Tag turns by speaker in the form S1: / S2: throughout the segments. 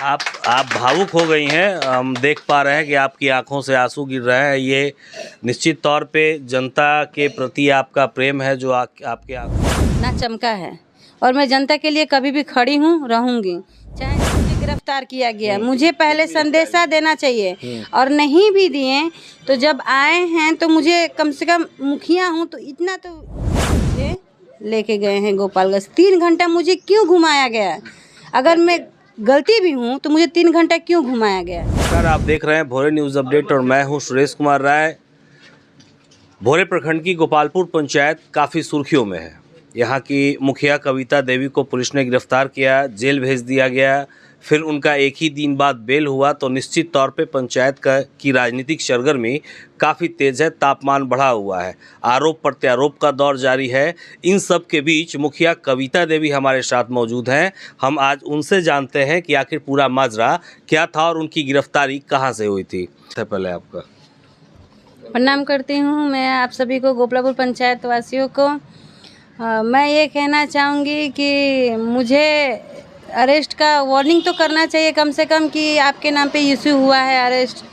S1: आप भावुक हो गई हैं। हम देख पा रहे हैं कि आपकी आंखों से आंसू गिर रहे हैं। ये निश्चित तौर पे जनता के प्रति आपका प्रेम है जो आपके
S2: ना चमका है। और मैं जनता के लिए कभी भी खड़ी हूँ, रहूँगी। चाहे मुझे गिरफ्तार किया गया, मुझे पहले संदेशा देना चाहिए और नहीं भी दिए तो जब आए हैं तो मुझे कम से कम मुखिया हूँ तो इतना तो मुझे लेके गए हैं गोपालगंज। 3 घंटा मुझे क्यों घुमाया गया? अगर मैं गलती भी हूँ तो मुझे 3 घंटा क्यों घुमाया गया?
S1: सर, आप देख रहे हैं भोरे न्यूज़ अपडेट और मैं हूँ सुरेश कुमार राय। भोरे प्रखंड की गोपालपुर पंचायत काफ़ी सुर्खियों में है। यहाँ की मुखिया कविता देवी को पुलिस ने गिरफ्तार किया, जेल भेज दिया गया, फिर उनका एक ही दिन बाद बेल हुआ। तो निश्चित तौर पे पंचायत की राजनीतिक सरगर्मी काफ़ी तेज़ है, तापमान बढ़ा हुआ है, आरोप प्रत्यारोप का दौर जारी है। इन सब के बीच मुखिया कविता देवी हमारे साथ मौजूद हैं। हम आज उनसे जानते हैं कि आखिर पूरा माजरा क्या था और उनकी गिरफ्तारी कहाँ से हुई थी। सबसे पहले आपका
S2: प्रणाम करती हूँ मैं आप सभी को, गोपालपुर पंचायत वासियों को। मैं ये कहना चाहूँगी कि मुझे अरेस्ट का वार्निंग तो करना चाहिए कम से कम कि आपके नाम पे इशू हुआ है अरेस्ट।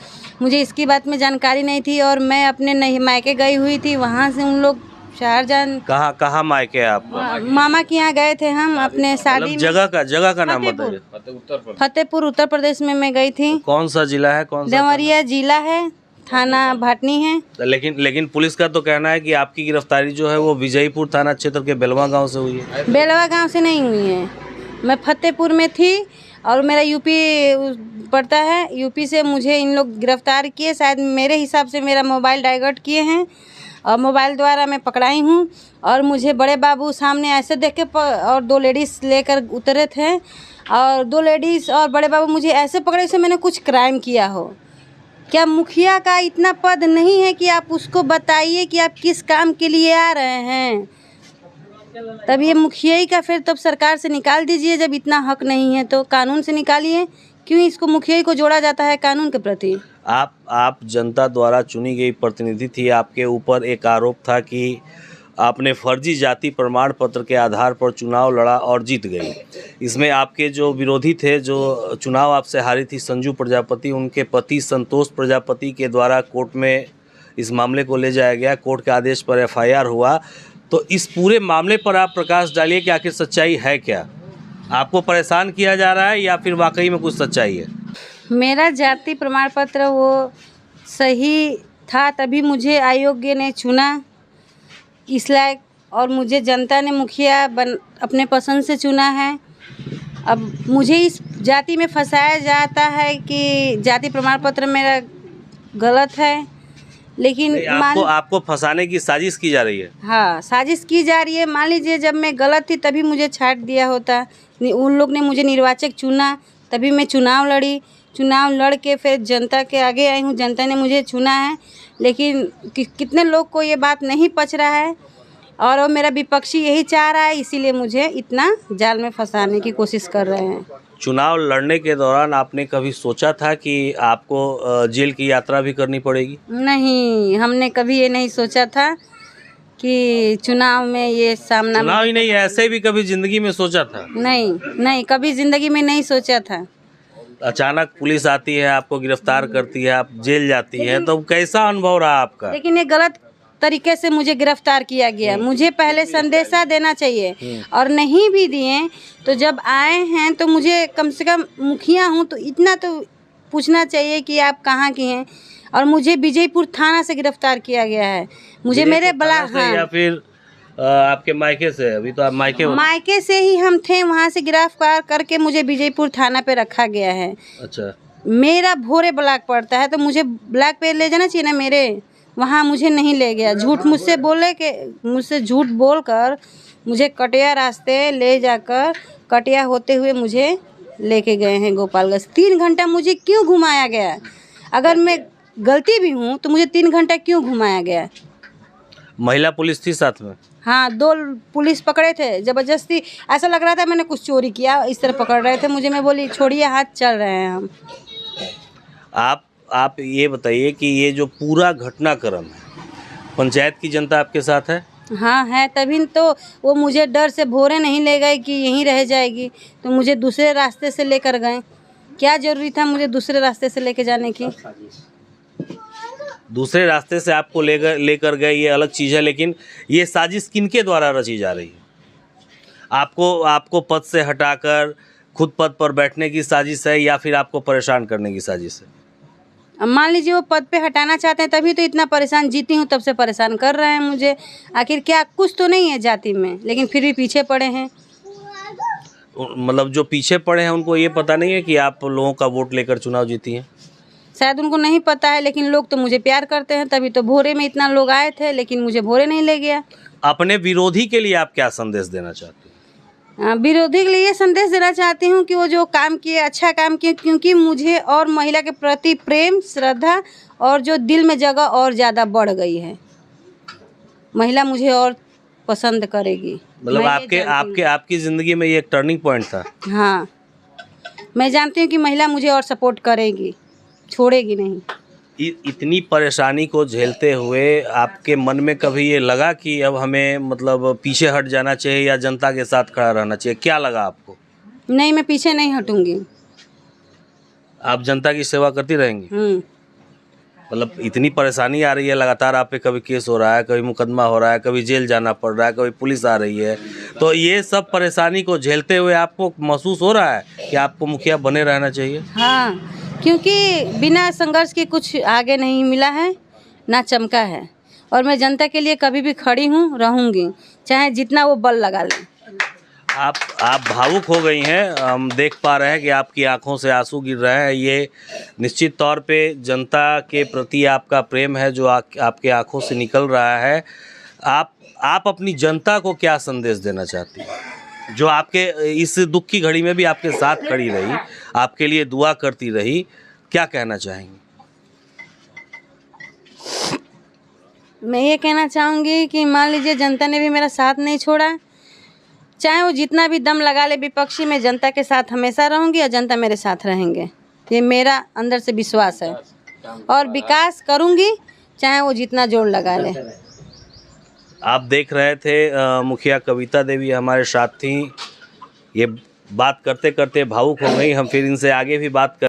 S2: मुझे इसकी बात में जानकारी नहीं थी और मैं अपने नहीं मायके गई हुई थी। वहाँ से उन लोग शाहजहां
S1: कहाँ मायके है आपका?
S2: मामा के यहाँ गए थे हम अपने शादी में।
S1: जगह का नाम बताइए।
S2: फतेहपुर उत्तर प्रदेश में मैं गई थी।
S1: कौन सा जिला है? कौन सा?
S2: देवरिया जिला है, थाना भाटनी है।
S1: लेकिन पुलिस का तो कहना है कि आपकी गिरफ्तारी जो है वो विजयपुर थाना क्षेत्र के बेलवा गांव से हुई है।
S2: बेलवा गांव से नहीं हुई है, मैं फतेहपुर में थी और मेरा यूपी पड़ता है। यूपी से मुझे इन लोग गिरफ्तार किए, शायद मेरे हिसाब से मेरा मोबाइल डाइवर्ट किए हैं और मोबाइल द्वारा मैं पकड़ाई हूँ। और मुझे बड़े बाबू सामने ऐसे देख के और 2 लेडीज़ लेकर उतरे थे और 2 लेडीज़ और बड़े बाबू मुझे ऐसे पकड़े जैसे मैंने कुछ क्राइम किया हो। क्या मुखिया का इतना पद नहीं है कि आप उसको बताइए कि आप किस काम के लिए आ रहे हैं? तब ये मुखिया ही का फिर तब सरकार से निकाल दीजिए। जब इतना हक नहीं है तो कानून से निकालिए। क्यों इसको मुखिया ही को जोड़ा जाता है कानून के प्रति?
S1: आप जनता द्वारा चुनी गई प्रतिनिधि थी। आपके ऊपर एक आरोप था कि आपने फर्जी जाति प्रमाण पत्र के आधार पर चुनाव लड़ा और जीत गई। इसमें आपके जो विरोधी थे, जो चुनाव आपसे हारी थी, संजू प्रजापति, उनके पति संतोष प्रजापति के द्वारा कोर्ट में इस मामले को ले जाया गया। कोर्ट के आदेश पर FIR हुआ। तो इस पूरे मामले पर आप प्रकाश डालिए कि आखिर सच्चाई है क्या? आपको परेशान किया जा रहा है या फिर वाकई में कुछ सच्चाई है?
S2: मेरा जाति प्रमाण पत्र वो सही था, तभी मुझे आयोग ने चुना इस लायक और मुझे जनता ने मुखिया अपने पसंद से चुना है। अब मुझे इस जाति में फंसाया जाता है कि जाति प्रमाण पत्र मेरा गलत है, लेकिन
S1: आपको फंसाने की साजिश की जा रही है।
S2: हाँ, साजिश की जा रही है। मान लीजिए जब मैं गलत थी तभी मुझे छाट दिया होता। उन लोग ने मुझे निर्वाचक चुना, तभी मैं चुनाव लड़ी। चुनाव लड़ के फिर जनता के आगे आई हूँ, जनता ने मुझे चुना है। लेकिन कितने लोग को ये बात नहीं पच रहा है और वो मेरा विपक्षी यही चाह रहा है, इसीलिए मुझे इतना जाल में फंसाने की कोशिश कर रहे हैं।
S1: चुनाव लड़ने के दौरान आपने कभी सोचा था कि आपको जेल की यात्रा भी करनी पड़ेगी?
S2: नहीं, हमने कभी ये नहीं सोचा था कि चुनाव में ये सामना।
S1: चुनाव ही नहीं, ऐसे भी कभी जिंदगी में सोचा था?
S2: नहीं, कभी जिंदगी में नहीं सोचा था।
S1: अचानक पुलिस आती है, आपको गिरफ्तार करती है, आप जेल जाती हैं, तो कैसा अनुभव रहा आपका?
S2: लेकिन ये गलत तरीके से मुझे गिरफ्तार किया गया। मुझे पहले संदेशा देना चाहिए और नहीं भी दिए तो जब आए हैं तो मुझे कम से कम मुखिया हूँ तो इतना तो पूछना चाहिए कि आप कहाँ की हैं। और मुझे विजयपुर थाना से गिरफ्तार किया गया है। मुझे मेरे हाँ,
S1: या फिर आपके मायके से? अभी तो आप
S2: मायके से ही हम थे, वहाँ से गिरफ्तार करके मुझे विजयपुर थाना पे रखा गया है।
S1: अच्छा,
S2: मेरा भोरे ब्लॉक पड़ता है तो मुझे ब्लॉक पे ले जाना चाहिए ना मेरे। वहाँ मुझे नहीं ले गया। मुझसे झूठ बोलकर मुझे कटिया रास्ते ले जाकर कटिया होते हुए मुझे लेके गए हैं गोपालगंज। 3 घंटा मुझे क्यों घुमाया गया? अगर मैं गलती भी हूँ तो मुझे 3 घंटा क्यों घुमाया गया?
S1: महिला पुलिस थी साथ में?
S2: हाँ, 2 पुलिस पकड़े थे जबरदस्ती। ऐसा लग रहा था मैंने कुछ चोरी किया, इस तरह पकड़ रहे थे मुझे। मैं बोली छोड़िए हाथ, चल रहे हैं हम।
S1: आप ये बताइए कि ये जो पूरा घटनाक्रम है, पंचायत की जनता आपके साथ है?
S2: हाँ है, तभी तो वो मुझे डर से भोरे नहीं ले गए कि यहीं रह जाएगी, तो मुझे दूसरे रास्ते से लेकर गए। क्या जरूरी था मुझे दूसरे रास्ते से लेके जाने की?
S1: दूसरे रास्ते से आपको लेकर गए, ये अलग चीज़ है, लेकिन ये साजिश किनके द्वारा रची जा रही है? आपको पद से हटाकर खुद पद पर बैठने की साजिश है या फिर आपको परेशान करने की साजिश है?
S2: अब मान लीजिए वो पद पे हटाना चाहते हैं, तभी तो इतना परेशान, जीती हूँ तब से परेशान कर रहे हैं मुझे। आखिर क्या कुछ तो नहीं है जाति में, लेकिन फिर भी पीछे पड़े हैं।
S1: मतलब जो पीछे पड़े हैं उनको ये पता नहीं है कि आप लोगों का वोट लेकर चुनाव जीती हैं?
S2: शायद उनको नहीं पता है, लेकिन लोग तो मुझे प्यार करते हैं, तभी तो भोरे में इतना लोग आए थे, लेकिन मुझे भोरे नहीं ले गया।
S1: अपने विरोधी के लिए आप क्या संदेश देना चाहते हैं?
S2: विरोधी के लिए ये संदेश देना चाहती हूँ कि वो जो काम किए अच्छा काम किए, क्योंकि मुझे और महिला के प्रति प्रेम, श्रद्धा और जो दिल में जगह और ज़्यादा बढ़ गई है। महिला मुझे और पसंद करेगी।
S1: मतलब आपकी ज़िंदगी में ये एक टर्निंग पॉइंट था?
S2: हाँ, मैं जानती हूँ कि महिला मुझे और सपोर्ट करेगी, छोड़ेगी नहीं।
S1: इतनी परेशानी को झेलते हुए आपके मन में कभी ये लगा कि अब हमें मतलब पीछे हट जाना चाहिए या जनता के साथ खड़ा रहना चाहिए? क्या लगा आपको?
S2: नहीं, मैं पीछे नहीं हटूंगी।
S1: आप जनता की सेवा करती रहेंगी? मतलब इतनी परेशानी आ रही है लगातार आप पे, कभी केस हो रहा है, कभी मुकदमा हो रहा है, कभी जेल जाना पड़ रहा है, कभी पुलिस आ रही है, तो ये सब परेशानी को झेलते हुए आपको महसूस हो रहा है कि आपको मुखिया बने रहना चाहिए?
S2: हाँ, क्योंकि बिना संघर्ष के कुछ आगे नहीं मिला है, ना चमका है। और मैं जनता के लिए कभी भी खड़ी हूँ, रहूँगी, चाहे जितना वो बल लगा लें।
S1: आप भावुक हो गई हैं, हम देख पा रहे हैं कि आपकी आंखों से आंसू गिर रहे हैं। ये निश्चित तौर पे जनता के प्रति आपका प्रेम है जो आपके आंखों से निकल रहा है। आप अपनी जनता को क्या संदेश देना चाहती हैं, जो आपके इस दुख की घड़ी में भी आपके साथ खड़ी रही, आपके लिए दुआ करती रही? क्या कहना चाहेंगी?
S2: मैं ये कहना चाहूँगी कि मान लीजिए जनता ने भी मेरा साथ नहीं छोड़ा, चाहे वो जितना भी दम लगा ले विपक्षी, में जनता के साथ हमेशा रहूँगी और जनता मेरे साथ रहेंगे। ये मेरा अंदर से विश्वास है और विकास करूँगी, चाहे वो जितना जोर लगा ले।
S1: आप देख रहे थे मुखिया कविता देवी हमारे साथ थी। ये बात करते करते भावुक हो गई। हम फिर इनसे आगे भी बात कर